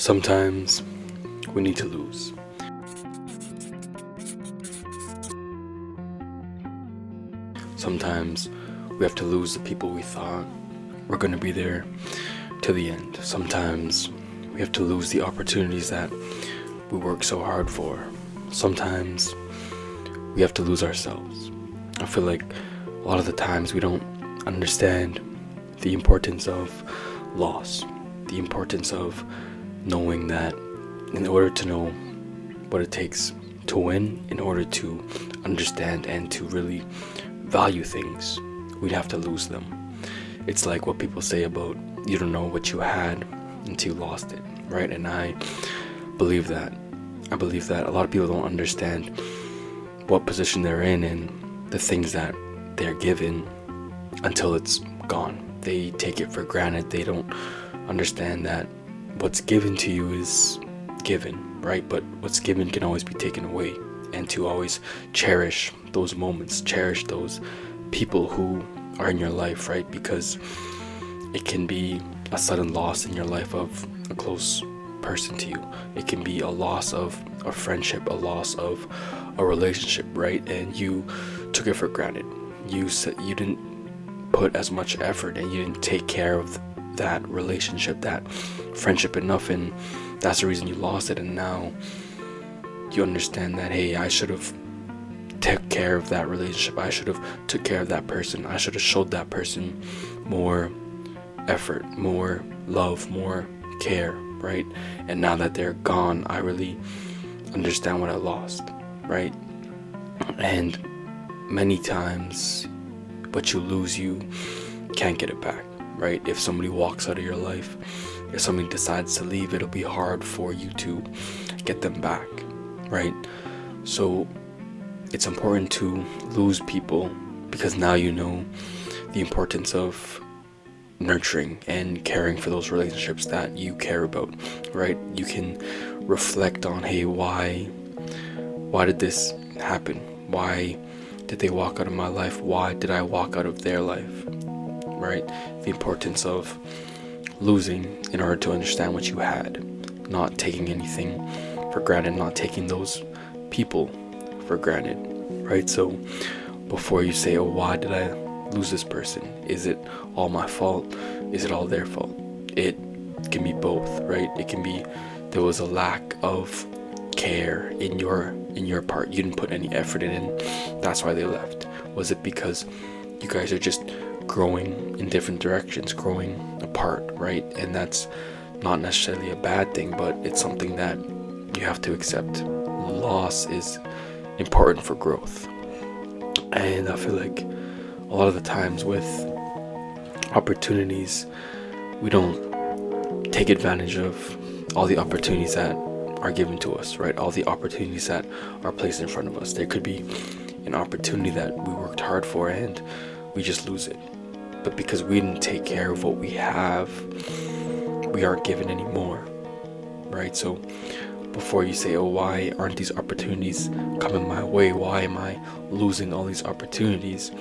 Sometimes we need to lose. Sometimes we have to lose the people we thought were going to be there to the end. Sometimes we have to lose the opportunities that we work so hard for. Sometimes we have to lose ourselves. I feel like a lot of the times we don't understand the importance of loss, the importance of knowing that in order to know what it takes to win, in order to understand and to really value things, we'd have to lose them. It's like what people say about you don't know what you had until you lost it, right? And I believe that. I believe that a lot of people don't understand what position they're in and the things that they're given until it's gone. They take it for granted. They don't understand that what's given to you is given, right? But what's given can always be taken away. And to always cherish those moments, cherish those people who are in your life, right? Because it can be a sudden loss in your life of a close person to you. It can be a loss of a friendship, a loss of a relationship, right? And you took it for granted. You said you didn't put as much effort and you didn't take care of that relationship, that friendship enough, and that's the reason you lost it. And now you understand that, hey, I should have took care of that relationship. I should have took care of that person. I should have showed that person more effort, more love, more care, right? And now that they're gone, I really understand what I lost, right? And many times what you lose, you can't get it back, right? If somebody walks out of your life, if somebody decides to leave, it'll be hard for you to get them back, right? So it's important to lose people because now you know the importance of nurturing and caring for those relationships that you care about, right? You can reflect on, hey, why did this happen? Why did they walk out of my life? Why did I walk out of their life, right? The importance of losing in order to understand what you had, not taking anything for granted, not taking those people for granted, right? So before you say, oh, why did I lose this person? Is it all my fault? Is it all their fault? It can be both, right? It can be there was a lack of care in your part. You didn't put any effort in it. That's why they left. Was it because you guys are just growing in different directions, growing apart, right? And that's not necessarily a bad thing, but it's something that you have to accept. Loss is important for growth. And I feel like a lot of the times with opportunities, we don't take advantage of all the opportunities that are given to us, right? All the opportunities that are placed in front of us. There could be an opportunity that we worked hard for and we just lose it. But because we didn't take care of what we have, we aren't given any more, right? So before you say, oh, why aren't these opportunities coming my way? Why am I losing all these opportunities?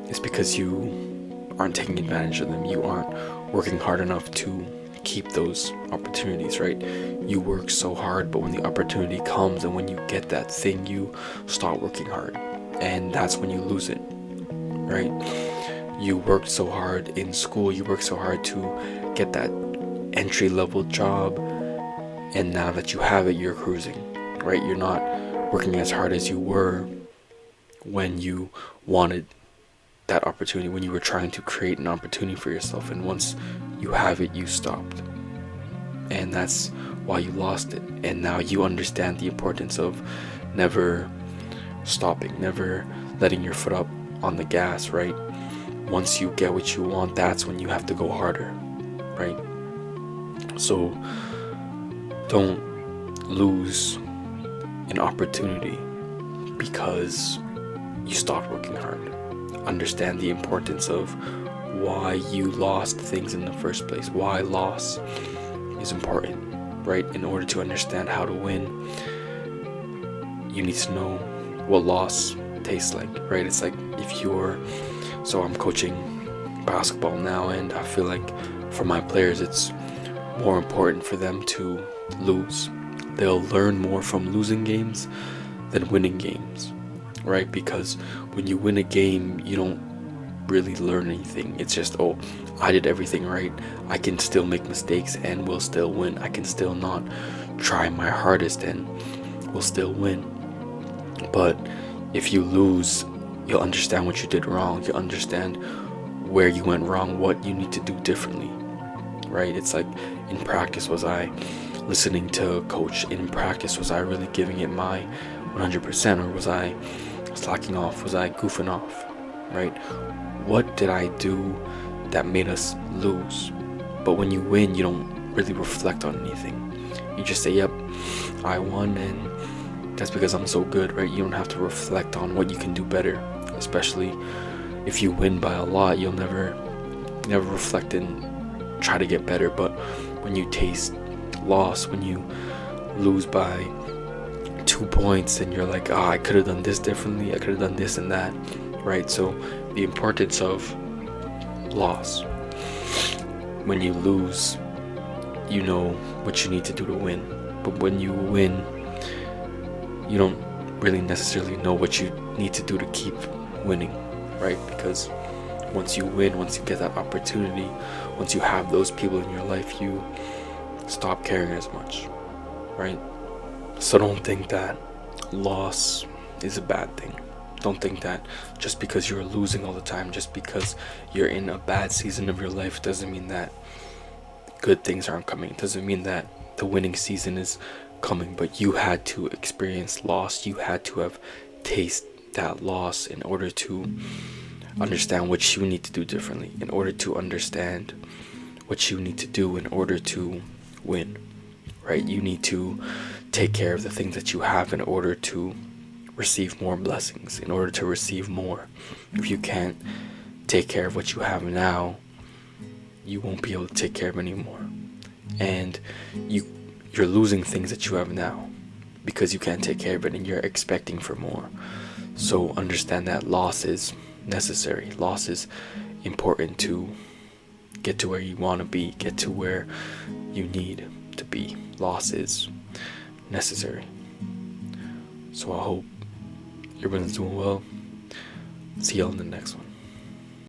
It's because you aren't taking advantage of them. You aren't working hard enough to keep those opportunities, right? You work so hard, but when the opportunity comes and when you get that thing, you stop working hard. And that's when you lose it, right? You worked so hard in school, you worked so hard to get that entry-level job, and now that you have it, you're cruising, right? You're not working as hard as you were when you wanted that opportunity, when you were trying to create an opportunity for yourself, and once you have it, you stopped, and that's why you lost it. And now you understand the importance of never stopping, never letting your foot up on the gas, right? Once you get what you want, that's when you have to go harder, right? So don't lose an opportunity because you stopped working hard. Understand the importance of why you lost things in the first place, why loss is important, right? In order to understand how to win, you need to know what loss tastes like, right? It's like so I'm coaching basketball now, and I feel like for my players, it's more important for them to lose. They'll learn more from losing games than winning games, right? Because when you win a game, you don't really learn anything. It's just, oh, I did everything right. I can still make mistakes and will still win. I can still not try my hardest and will still win. But if you lose, you'll understand what you did wrong. You'll understand where you went wrong, what you need to do differently, right? It's like, in practice, was I listening to a coach? In practice, was I really giving it my 100%, or was I slacking off? Was I goofing off, right? What did I do that made us lose? But when you win, you don't really reflect on anything. You just say, yep, I won, and that's because I'm so good, right? You don't have to reflect on what you can do better. Especially if you win by a lot, you'll never reflect and try to get better. But when you taste loss, when you lose by 2 points, and you're like, I could have done this differently, I could have done this and that, right? So the importance of loss. When you lose, you know what you need to do to win. But when you win, you don't really necessarily know what you need to do to keep winning, right? Because once you win, once you get that opportunity, once you have those people in your life, you stop caring as much, right? So don't think that loss is a bad thing. Don't think that just because you're losing all the time, just because you're in a bad season of your life, doesn't mean that good things aren't coming. It doesn't mean that the winning season is coming. But you had to experience loss. You had to have tasted that loss in order to understand what you need to do differently, in order to understand what you need to do in order to win, right? You need to take care of the things that you have in order to receive more blessings, in order to receive more. If you can't take care of what you have now, you won't be able to take care of anymore. And you're losing things that you have now because you can't take care of it, and you're expecting for more. So understand that loss is necessary. Loss is important to get to where you want to be, get to where you need to be. Loss is necessary. So I hope everyone's doing well. See y'all in the next one.